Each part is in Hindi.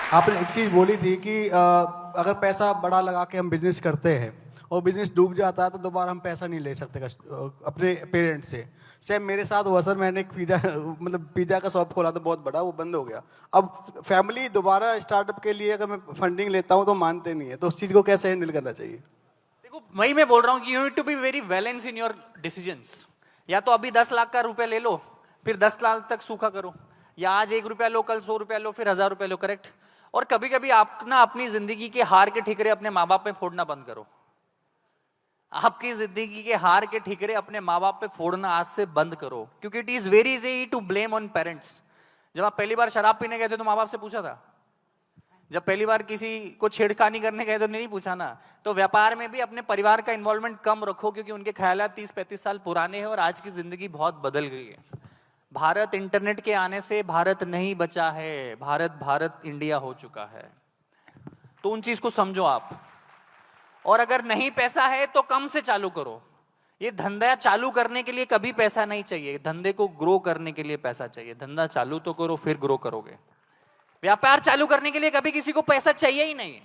आपने एक चीज बोली थी कि अगर पैसा बड़ा लगा के हम बिजनेस करते हैं और बिजनेस डूब जाता है तो दोबारा हम पैसा नहीं ले सकते अपने पेरेंट्स से। सेम मेरे साथ हुआ सर, मैंने एक पिज्जा मतलब पिज्जा का शॉप खोला था बहुत बड़ा, वो बंद हो गया। अब फैमिली दोबारा स्टार्टअप के लिए अगर मैं फंडिंग लेता हूँ तो मानते नहीं है, तो उस चीज को कैसे हैंडल करना चाहिए? देखो वही मैं बोल रहा हूँ कि you need to be very balance in your decisions. या तो अभी 10 लाख का रुपया ले लो, फिर 10 लाख तक सूखा करो, या आज 1 रुपया लो, कल 100 रुपया लो, फिर 1000 रुपया लो। करेक्ट। और कभी कभी आप ना अपनी जिंदगी के हार के ठिकरे अपने माँ बाप पे फोड़ना बंद करो। आपकी जिंदगी के हार के ठिकरे अपने माँ बाप पे फोड़ना आज से बंद करो, क्योंकि it is very easy to blame on parents. जब आप पहली बार शराब पीने गए थे तो माँ बाप से पूछा था? जब पहली बार किसी को छेड़खानी करने गए तो नहीं पूछा ना? तो व्यापार में भी अपने परिवार का इन्वॉल्वमेंट कम रखो, क्योंकि उनके ख्यालात 30-35 साल पुराने हैं और आज की जिंदगी बहुत बदल गई है। भारत इंटरनेट के आने से भारत नहीं बचा है, भारत इंडिया हो चुका है। तो उन चीज को समझो आप। और अगर नहीं पैसा है तो कम से चालू करो। ये धंधा चालू करने के लिए कभी पैसा नहीं चाहिए, धंधे को ग्रो करने के लिए पैसा चाहिए। धंधा चालू तो करो, फिर ग्रो करोगे। व्यापार चालू करने के लिए कभी किसी को पैसा चाहिए ही नहीं।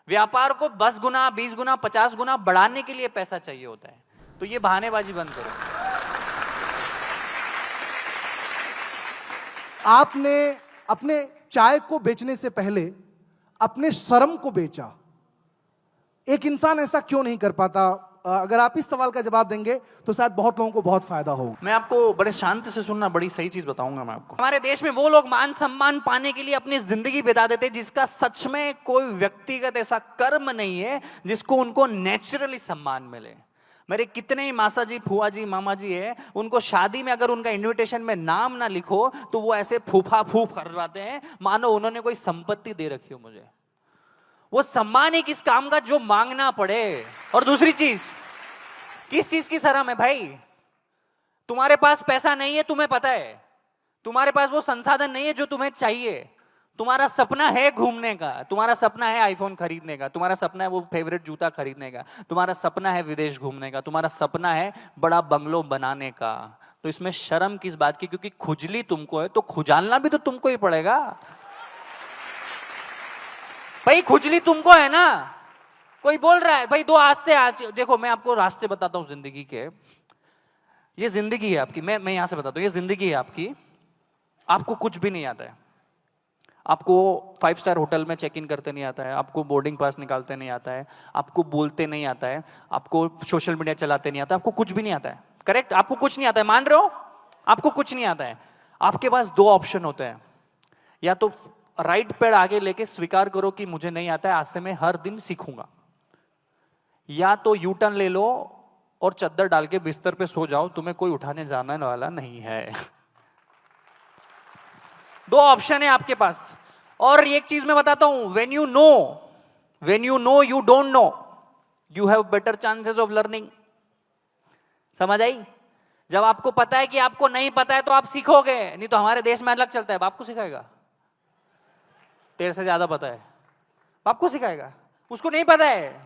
व्यापार को 10 गुना, 20 गुना, 50 गुना बढ़ाने के लिए पैसा चाहिए होता है। तो ये बहानेबाजी बंद करो। आपने अपने चाय को बेचने से पहले अपने शर्म को बेचा। एक इंसान ऐसा क्यों नहीं कर पाता? अगर आप इस सवाल का जवाब देंगे तो शायद बहुत लोगों को बहुत फायदा हो। मैं आपको बड़े शांति से सुनना, बड़ी सही चीज बताऊंगा मैं आपको। हमारे देश में वो लोग मान सम्मान पाने के लिए अपनी जिंदगी बिता देते हैं जिसका सच में कोई व्यक्तिगत ऐसा कर्म नहीं है जिसको उनको नेचुरली सम्मान मिले। मेरे कितने ही मासा जी, फुआ जी, मामा जी है, उनको शादी में अगर उनका इन्विटेशन में नाम ना लिखो तो वो ऐसे फूफा फूफ करवाते हैं मानो उन्होंने कोई संपत्ति दे रखी हो मुझे। वो सम्मान ही किस काम का जो मांगना पड़े। और दूसरी चीज, किस चीज की शर्म है भाई? तुम्हारे पास पैसा नहीं है, तुम्हें पता है। तुम्हारे पास वो संसाधन नहीं है जो तुम्हें चाहिए। तुम्हारा सपना है घूमने का, तुम्हारा सपना है आईफोन खरीदने का, तुम्हारा सपना है वो फेवरेट जूता खरीदने का, तुम्हारा सपना है विदेश घूमने का, तुम्हारा सपना है बड़ा बंगलो बनाने का। तो इसमें शर्म किस बात की? क्योंकि खुजली तुमको है तो खुजालना भी तो तुमको ही पड़ेगा भाई। खुजली तुमको है ना। कोई बोल रहा है भाई दो आज देखो मैं आपको रास्ते बताता हूं जिंदगी के। ये जिंदगी है आपकी, मैं यहां से बताता हूं, ये जिंदगी है आपकी। आपको कुछ भी नहीं आता है। आपको 5 स्टार होटल में चेक इन करते नहीं आता है, आपको बोर्डिंग पास निकालते नहीं आता है, आपको बोलते नहीं आता है, आपको सोशल मीडिया चलाते नहीं आता, आपको कुछ भी नहीं आता है। करेक्ट? आपको कुछ नहीं आता है, मान रहे हो? आपको कुछ नहीं आता है। आपके पास 2 ऑप्शन होते हैं। या तो राइट पैर आगे लेके स्वीकार करो कि मुझे नहीं आता है, आज से मैं हर दिन सीखूंगा। या तो यू टर्न ले लो और चद्दर डाल के बिस्तर पे सो जाओ, तुम्हें कोई उठाने जाने वाला नहीं है। 2 ऑप्शन है आपके पास। और एक चीज मैं बताता हूं, when you know you don't know, you have better chances of learning। समझ आई? जब आपको पता है कि आपको नहीं पता है तो आप सीखोगे। नहीं तो हमारे देश में अलग चलता है, बाप को सिखाएगा, तेरे से ज्यादा पता है, बाप को सिखाएगा, उसको नहीं पता है।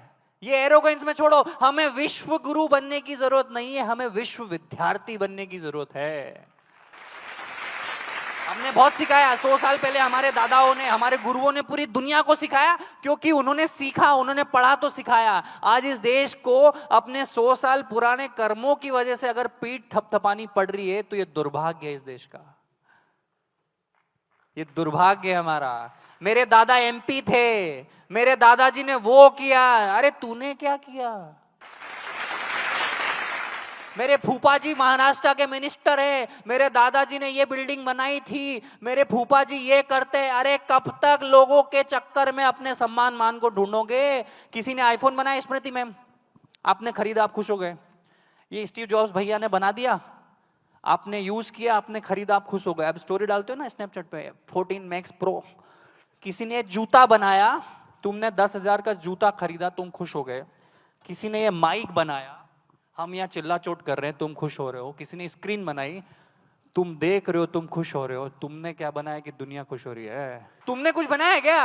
ये एरोगेंस में छोड़ो। हमें विश्व गुरु बनने की जरूरत नहीं है, हमें विश्व विद्यार्थी बनने की जरूरत है। हमने बहुत सिखाया। 100 साल पहले हमारे दादाओं ने, हमारे गुरुओं ने पूरी दुनिया को सिखाया, क्योंकि उन्होंने सीखा, उन्होंने पढ़ा तो सिखाया। आज इस देश को अपने 100 साल पुराने कर्मों की वजह से अगर पीठ थपथपानी पड़ रही है तो ये दुर्भाग्य है इस देश का। ये दुर्भाग्य है हमारा। मेरे दादा एमपी थे, मेरे दादाजी ने वो किया, अरे तूने क्या किया? मेरे फूफा जी महाराष्ट्र के मिनिस्टर है, मेरे दादाजी ने ये बिल्डिंग बनाई थी, मेरे फूफा जी ये करते। अरे कब तक लोगों के चक्कर में अपने सम्मान मान को ढूंढोगे? किसी ने आईफोन बनाया, स्मृति मैम, आपने खरीदा, आप खुश हो गए। ये स्टीव जॉब्स भैया ने बना दिया, आपने यूज किया, आपने खरीदा, आप खुश हो गए। अब स्टोरी डालते हो ना स्नैपचैट पे, 14 मैक्स प्रो। किसी ने जूता बनाया, तुमने 10,000 का जूता खरीदा, तुम खुश हो गए। किसी ने ये माइक बनाया, हम यहाँ चिल्ला चोट कर रहे हैं, तुम खुश हो रहे हो। किसी ने स्क्रीन बनाई, तुम देख रहे हो, तुम खुश हो रहे हो। तुमने क्या बनाया कि दुनिया खुश हो रही है? तुमने कुछ बनाया क्या?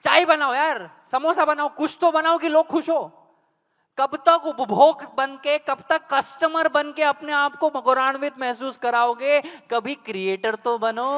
चाय बनाओ यार, समोसा बनाओ, कुछ तो बनाओ कि लोग खुश हो। कब तक उपभोग बन के, कब तक कस्टमर बन के अपने आप को गौरवान्वित महसूस कराओगे? कभी क्रिएटर तो बनो।